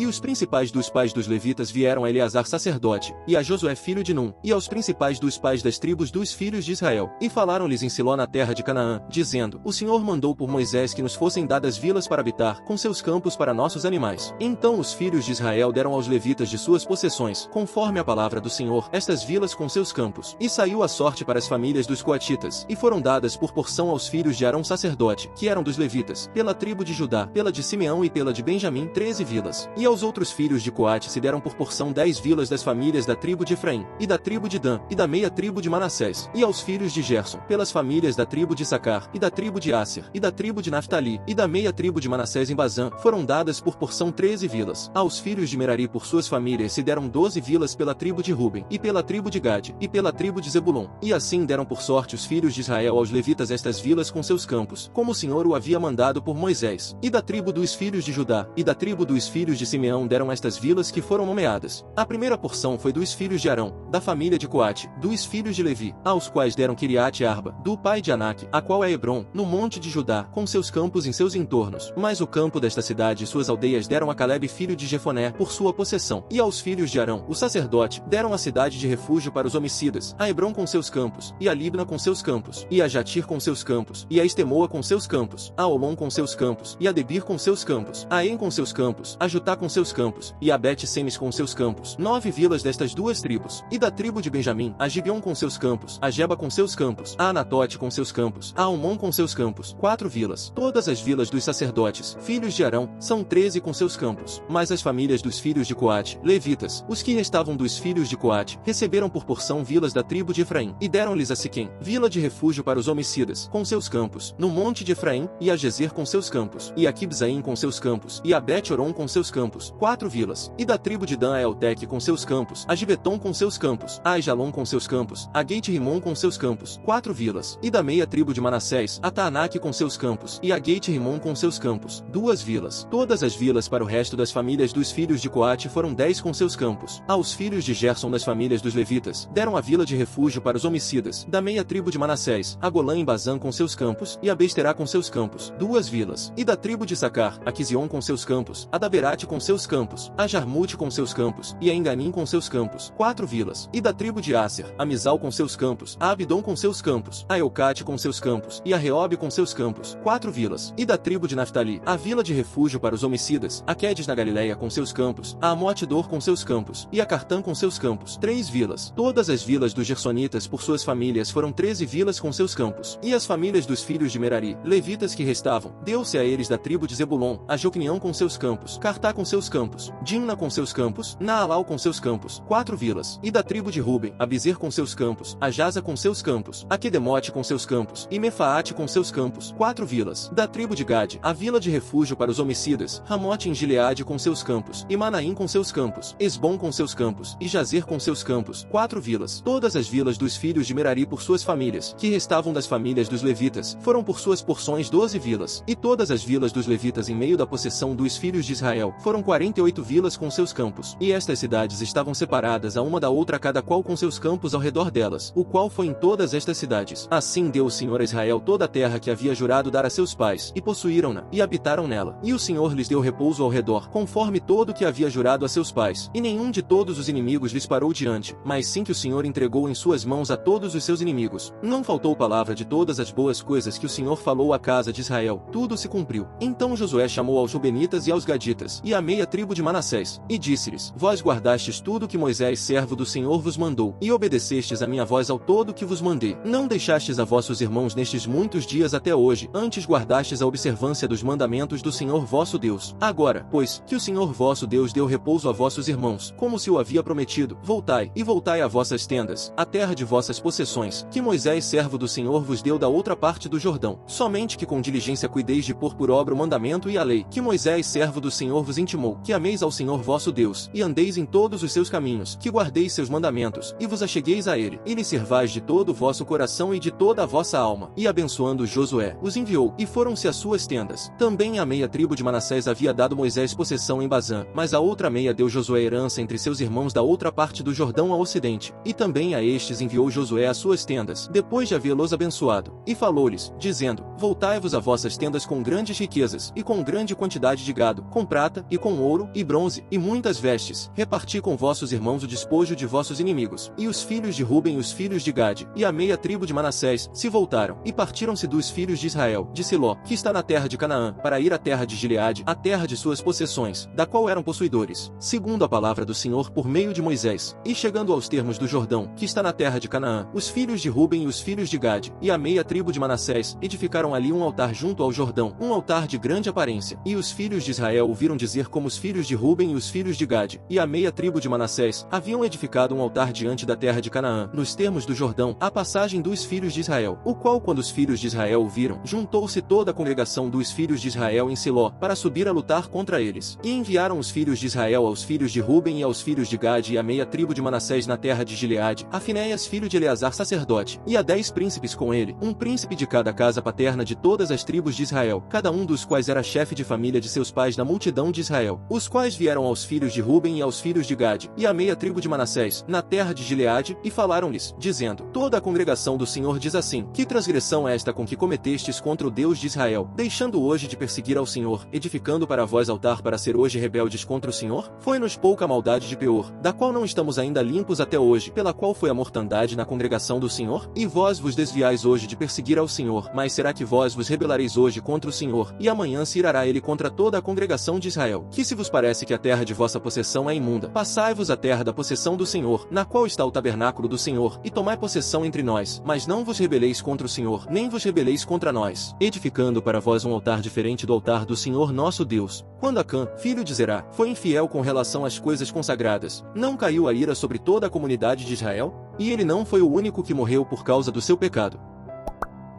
E os principais dos pais dos levitas vieram a Eleazar sacerdote, e a Josué filho de Num, e aos principais dos pais das tribos dos filhos de Israel, e falaram-lhes em Siló na terra de Canaã, dizendo: O Senhor mandou por Moisés que nos fossem dadas vilas para habitar, com seus campos para nossos animais. Então os filhos de Israel deram aos levitas de suas possessões, conforme a palavra do Senhor, estas vilas com seus campos. E saiu a sorte para as famílias dos coatitas, e foram dadas por porção aos filhos de Arão sacerdote, que eram dos levitas, pela tribo de Judá, pela de Simeão e pela de Benjamim, 13 vilas. E aos outros filhos de Coate se deram por porção 10 vilas das famílias da tribo de Efraim, e da tribo de Dan, e da meia tribo de Manassés. E aos filhos de Gerson, pelas famílias da tribo de Issacar, e da tribo de Asser, e da tribo de Naftali, e da meia tribo de Manassés em Bazã, foram dadas por porção 13 vilas. Aos filhos de Merari por suas famílias se deram 12 vilas pela tribo de Ruben, e pela tribo de Gade, e pela tribo de Zebulon. E assim deram por sorte os filhos de Israel aos levitas estas vilas com seus campos, como o Senhor o havia mandado por Moisés. E da tribo dos filhos de Judá, e da tribo dos filhos de Simeão deram estas vilas que foram nomeadas. A primeira porção foi dos filhos de Arão, da família de Coate, dos filhos de Levi, aos quais deram Quiriate Arba, do pai de Anak, a qual é Hebron, no monte de Judá, com seus campos em seus entornos. Mas o campo desta cidade e suas aldeias deram a Calebe filho de Jefoné, por sua possessão. E aos filhos de Arão, o sacerdote, deram a cidade de refúgio para os homicidas, a Hebron com seus campos, e a Libna com seus campos, e a Jatir com seus campos, e a Estemoa com seus campos, a Olom com seus campos, e a Debir com seus campos, a En com seus campos, a Jutá com seus campos, e a Bet-Semes com seus campos, 9 vilas destas duas tribos. E da tribo de Benjamim, a Gibeon com seus campos, a Geba com seus campos, a Anatote com seus campos, a Almon com seus campos, 4 vilas. Todas as vilas dos sacerdotes, filhos de Arão, são 13 com seus campos. Mas as famílias dos filhos de Coate, levitas, os que restavam dos filhos de Coate, receberam por porção vilas da tribo de Efraim, e deram-lhes a Siquém, vila de refúgio para os homicidas, com seus campos, no monte de Efraim, e a Gezer com seus campos, e a Quibzaim com seus campos, e a Bet-Oron com seus campos, 4 vilas. E da tribo de Dan a Elteque com seus campos, a Gibeton com seus campos, a Aijalon com seus campos, a Geit-Rimon com seus campos, 4 vilas. E da meia tribo de Manassés, a Taanaque com seus campos, e a Geit-Rimon com seus campos, 2 vilas. Todas as vilas para o resto das famílias dos filhos de Coate foram 10 com seus campos. Aos filhos de Gerson das famílias dos levitas, deram a vila de refúgio para os homicidas, da meia tribo de Manassés, a Golã em Bazã com seus campos, e a Besterá com seus campos, 2 vilas. E da tribo de Sacar, a Quizion com seus campos, a Daberate com seus campos, a Jarmute com seus campos, e a Enganim com seus campos, 4 vilas. E da tribo de Asser, a Mizal com seus campos, a Abidom com seus campos, a Eucate com seus campos, e a Reobe com seus campos, 4 vilas. E da tribo de Naftali, a vila de refúgio para os homicidas, a Quedes na Galileia com seus campos, a Amote-Dor com seus campos, e a Cartã com seus campos, 3 vilas. Todas as vilas dos Gersonitas por suas famílias foram 13 vilas com seus campos. E as famílias dos filhos de Merari, levitas que restavam, deu-se a eles da tribo de Zebulon, a Jocneão com seus campos, Cartá com seus campos, Dimna com seus campos, Naalau com seus campos, 4 vilas. E da tribo de Ruben, a Bizer com seus campos, a Jaza com seus campos, a Quedemote com seus campos, e Mefaate com seus campos, 4 vilas. Da tribo de Gade, a vila de refúgio para os homicidas, Ramote em Gileade com seus campos, e Manaim com seus campos, Esbom com seus campos, e Jazer com seus campos, 4 vilas. Todas as vilas dos filhos de Merari por suas famílias, que restavam das famílias dos levitas, foram por suas porções 12 vilas. E todas as vilas dos levitas em meio da possessão dos filhos de Israel, foram 48 vilas com seus campos. E estas cidades estavam separadas a uma da outra, cada qual com seus campos ao redor delas, o qual foi em todas estas cidades. Assim deu o Senhor a Israel toda a terra que havia jurado dar a seus pais, e possuíram-na, e habitaram nela. E o Senhor lhes deu repouso ao redor, conforme todo o que havia jurado a seus pais. E nenhum de todos os inimigos lhes parou diante, mas sim que o Senhor entregou em suas mãos a todos os seus inimigos. Não faltou palavra de todas as boas coisas que o Senhor falou à casa de Israel, tudo se cumpriu. Então Josué chamou aos Rubenitas e aos Gaditas, e à meia tribo de Manassés, e disse-lhes: Vós guardastes tudo que Moisés servo do Senhor vos mandou, e obedecestes a minha voz ao todo que vos mandei. Não deixastes a vossos irmãos nestes muitos dias até hoje, antes guardastes a observância dos mandamentos do Senhor vosso Deus. Agora, pois, que o Senhor vosso Deus deu repouso a vossos irmãos, como se o havia prometido, voltai, e voltai a vossas tendas, a terra de vossas possessões, que Moisés servo do Senhor vos deu da outra parte do Jordão. Somente que com diligência cuideis de pôr por obra o mandamento e a lei, que Moisés servo do Senhor vos intimou, que ameis ao Senhor vosso Deus, e andeis em todos os seus caminhos, que guardeis seus mandamentos, e vos achegueis a ele, e lhe servais de todo o vosso coração e de toda a vossa alma. E abençoando Josué, os enviou, e foram-se às suas tendas. Também a meia tribo de Manassés havia dado Moisés possessão em Bazã, mas a outra meia deu Josué herança entre seus irmãos da outra parte do Jordão ao ocidente. E também a estes enviou Josué às suas tendas, depois de havê-los abençoado. E falou-lhes, dizendo: Voltai-vos a vossas tendas com grandes riquezas, e com grande quantidade de gado, com prata, e com tinham ouro, e bronze, e muitas vestes. Reparti com vossos irmãos o despojo de vossos inimigos. E os filhos de Ruben e os filhos de Gade, e a meia tribo de Manassés, se voltaram, e partiram-se dos filhos de Israel, de Siló, que está na terra de Canaã, para ir à terra de Gileade, a terra de suas possessões, da qual eram possuidores, segundo a palavra do Senhor por meio de Moisés. E chegando aos termos do Jordão, que está na terra de Canaã, os filhos de Ruben e os filhos de Gade, e a meia tribo de Manassés, edificaram ali um altar junto ao Jordão, um altar de grande aparência. E os filhos de Israel ouviram dizer como os filhos de Ruben e os filhos de Gade, e a meia tribo de Manassés, haviam edificado um altar diante da terra de Canaã, nos termos do Jordão, à passagem dos filhos de Israel, o qual quando os filhos de Israel ouviram, juntou-se toda a congregação dos filhos de Israel em Siló, para subir a lutar contra eles. E enviaram os filhos de Israel aos filhos de Ruben e aos filhos de Gade e a meia tribo de Manassés na terra de Gileade, a Finéias filho de Eleazar sacerdote, e a 10 príncipes com ele, um príncipe de cada casa paterna de todas as tribos de Israel, cada um dos quais era chefe de família de seus pais na multidão de Israel, os quais vieram aos filhos de Ruben e aos filhos de Gade, e a meia tribo de Manassés, na terra de Gileade, e falaram-lhes, dizendo, toda a congregação do Senhor diz assim, que transgressão é esta com que cometestes contra o Deus de Israel, deixando hoje de perseguir ao Senhor, edificando para vós altar para ser hoje rebeldes contra o Senhor? Foi-nos pouca maldade de Peor, da qual não estamos ainda limpos até hoje, pela qual foi a mortandade na congregação do Senhor? E vós vos desviais hoje de perseguir ao Senhor, mas será que vós vos rebelareis hoje contra o Senhor, e amanhã se irará ele contra toda a congregação de Israel? Que se vos parece que a terra de vossa possessão é imunda, passai-vos a terra da possessão do Senhor, na qual está o tabernáculo do Senhor, e tomai possessão entre nós, mas não vos rebeleis contra o Senhor, nem vos rebeleis contra nós, edificando para vós um altar diferente do altar do Senhor nosso Deus. Quando Acã, filho de Zerá, foi infiel com relação às coisas consagradas, não caiu a ira sobre toda a comunidade de Israel? E ele não foi o único que morreu por causa do seu pecado.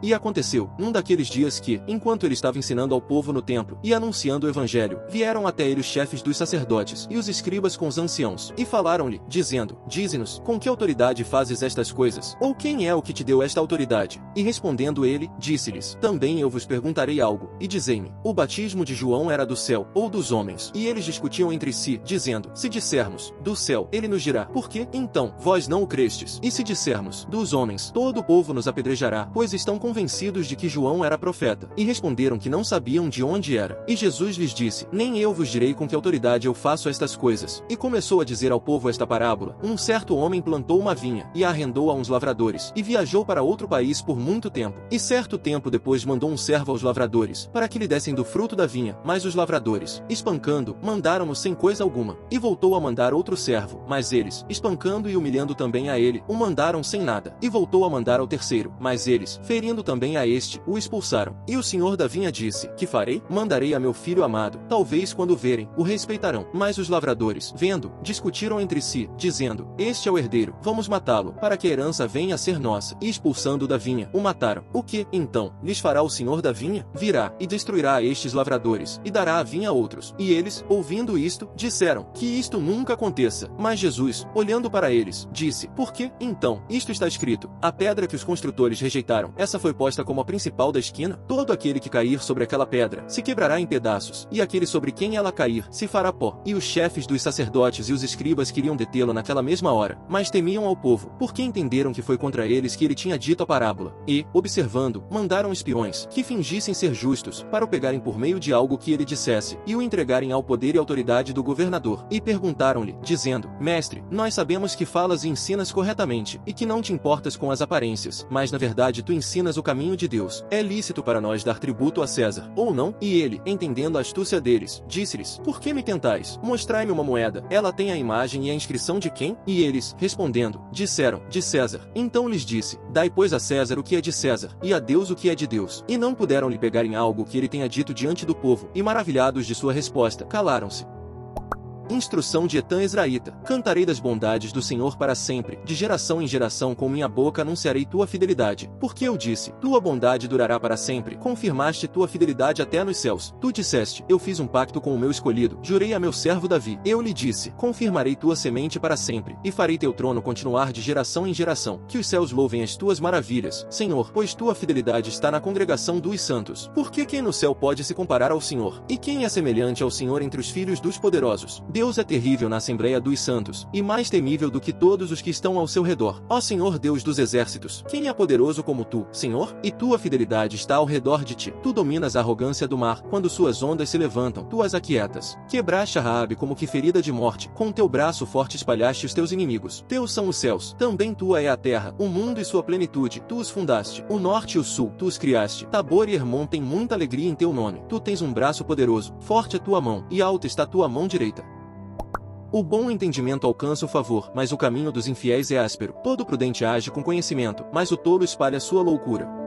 E aconteceu, num daqueles dias que, enquanto ele estava ensinando ao povo no templo, e anunciando o evangelho, vieram até ele os chefes dos sacerdotes, e os escribas com os anciãos, e falaram-lhe, dizendo, dize-nos, com que autoridade fazes estas coisas? Ou quem é o que te deu esta autoridade? E respondendo ele, disse-lhes, também eu vos perguntarei algo, e dizei-me, o batismo de João era do céu, ou dos homens? E eles discutiam entre si, dizendo, se dissermos, do céu, ele nos dirá, por que, então, vós não o crestes? E se dissermos, dos homens, todo o povo nos apedrejará, pois estão convencidos de que João era profeta. E responderam que não sabiam de onde era. E Jesus lhes disse, nem eu vos direi com que autoridade eu faço estas coisas. E começou a dizer ao povo esta parábola, um certo homem plantou uma vinha, e a arrendou a uns lavradores, e viajou para outro país por muito tempo. E certo tempo depois mandou um servo aos lavradores, para que lhe dessem do fruto da vinha, mas os lavradores, espancando, mandaram-no sem coisa alguma. E voltou a mandar outro servo, mas eles, espancando e humilhando também a ele, o mandaram sem nada. E voltou a mandar ao terceiro, mas eles, ferindo também a este, o expulsaram. E o senhor da vinha disse, que farei? Mandarei a meu filho amado, talvez quando o verem, o respeitarão. Mas os lavradores, vendo, discutiram entre si, dizendo, este é o herdeiro, vamos matá-lo, para que a herança venha a ser nossa. E expulsando da vinha, o mataram. O que, então, lhes fará o senhor da vinha? Virá, e destruirá a estes lavradores, e dará a vinha a outros. E eles, ouvindo isto, disseram, que isto nunca aconteça. Mas Jesus, olhando para eles, disse, por que, então, isto está escrito, a pedra que os construtores rejeitaram, essa foi posta como a principal da esquina, todo aquele que cair sobre aquela pedra, se quebrará em pedaços, e aquele sobre quem ela cair, se fará pó. E os chefes dos sacerdotes e os escribas queriam detê-lo naquela mesma hora, mas temiam ao povo, porque entenderam que foi contra eles que ele tinha dito a parábola. E, observando, mandaram espiões, que fingissem ser justos, para o pegarem por meio de algo que ele dissesse, e o entregarem ao poder e autoridade do governador. E perguntaram-lhe, dizendo, mestre, nós sabemos que falas e ensinas corretamente, e que não te importas com as aparências, mas na verdade tu ensinas o caminho de Deus. É lícito para nós dar tributo a César, ou não? E ele, entendendo a astúcia deles, disse-lhes, por que me tentais? Mostrai-me uma moeda, ela tem a imagem e a inscrição de quem? E eles, respondendo, disseram, de César. Então lhes disse, dai pois a César o que é de César, e a Deus o que é de Deus. E não puderam lhe pegar em algo que ele tenha dito diante do povo, e maravilhados de sua resposta, calaram-se. Instrução de Etã Ezraíta. Cantarei das bondades do Senhor para sempre, de geração em geração com minha boca anunciarei tua fidelidade. Porque eu disse, tua bondade durará para sempre, confirmaste tua fidelidade até nos céus. Tu disseste, eu fiz um pacto com o meu escolhido, jurei a meu servo Davi. Eu lhe disse, confirmarei tua semente para sempre, e farei teu trono continuar de geração em geração. Que os céus louvem as tuas maravilhas, Senhor, pois tua fidelidade está na congregação dos santos. Porque quem no céu pode se comparar ao Senhor? E quem é semelhante ao Senhor entre os filhos dos poderosos? Deus é terrível na Assembleia dos Santos, e mais temível do que todos os que estão ao seu redor. Ó Senhor Deus dos exércitos, quem é poderoso como tu, Senhor? E tua fidelidade está ao redor de ti. Tu dominas a arrogância do mar, quando suas ondas se levantam, tu as aquietas. Quebraste a Raabe como que ferida de morte, com teu braço forte espalhaste os teus inimigos. Teus são os céus, também tua é a terra, o mundo e sua plenitude, tu os fundaste. O norte e o sul, tu os criaste. Tabor e Hermon têm muita alegria em teu nome. Tu tens um braço poderoso, forte a tua mão, e alta está tua mão direita. O bom entendimento alcança o favor, mas o caminho dos infiéis é áspero. Todo prudente age com conhecimento, mas o tolo espalha sua loucura.